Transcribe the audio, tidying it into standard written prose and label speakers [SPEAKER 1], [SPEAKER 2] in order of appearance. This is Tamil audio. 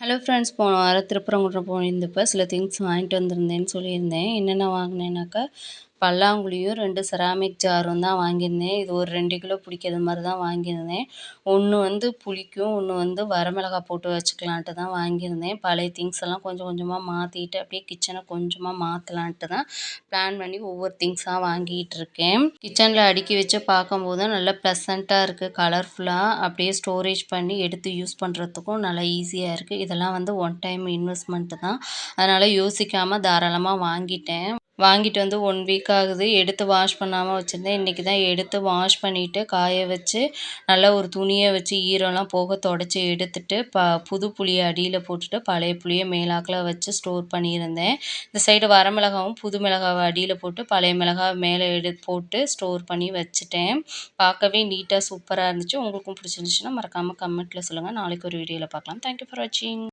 [SPEAKER 1] ஹலோ ஃப்ரெண்ட்ஸ், போன வாரம் திருப்பரங்குன்றம் போயிருந்தப்ப சில திங்ஸ் வாங்கிட்டு வந்திருந்தேன்னு சொல்லியிருந்தேன். என்னென்ன வாங்கினேன்னாக்கா, பல்லாங்குழியும் 2 செராமிக் ஜாரும் தான் வாங்கியிருந்தேன். இது ஒரு 2 கிலோ பிடிக்கிற மாரி தான் வாங்கியிருந்தேன். ஒண்ணு புளிக்கும், ஒண்ணு வரமிளகா போட்டு வச்சுக்கலான்ட்டு தான் வாங்கியிருந்தேன். பழைய திங்ஸ் எல்லாம் கொஞ்சம் கொஞ்சமா மாத்திட்டு, அப்படியே கிச்சன கொஞ்சமா மாத்தலான்ட்டு தான் பிளான் பண்ணி ஒவ்வொரு திங்ஸா வாங்கிட்டு இருக்கேன். கிச்சன்ல அடுக்கி வச்சு பார்க்கும்போது நல்லா ப்ளசன்ட்டா இருக்கு. கலர்ஃபுல்லா அப்படியே ஸ்டோரேஜ் பண்ணி எடுத்து யூஸ் பண்ணுறதுக்கும் நல்லா ஈஸியா இருக்கு. இதெல்லாம் ஒன் டைம் இன்வெஸ்ட்மெண்ட் தான். அதனால யோசிக்காம தாராளமா வாங்கிட்டேன். வாங்கிட்டு 1 வீக் ஆகுது. எடுத்து வாஷ் பண்ணாம வச்சிருந்தேன். இன்னைக்கு தான் எடுத்து வாஷ் பண்ணிட்டு, காய வச்சு, நல்லா ஒரு துணிய வச்சு ஈரம்லாம் போக தொடச்சி எடுத்துட்டு, புது புளிய அடியில போட்டுட்டு, பழைய புளிய மேலாக்குல வச்சு ஸ்டோர் பண்ணியிருந்தேன். இந்த சைடு வரமிளகாவும், புது மிளகாவ அடியில போட்டு, பழைய மிளகாவ மேல போட்டு ஸ்டோர் பண்ணி வச்சுட்டேன். பார்க்கவே நீட்டா சூப்பரா இருந்துச்சு. உங்களுக்கும் பிடிச்சிருந்துச்சுன்னா மறக்காம கமெண்ட்ல சொல்லுங்க. நாளைக்கு ஒரு வீடியோல பார்க்கலாம். தேங்க் யூ ஃபார் வாட்சிங்.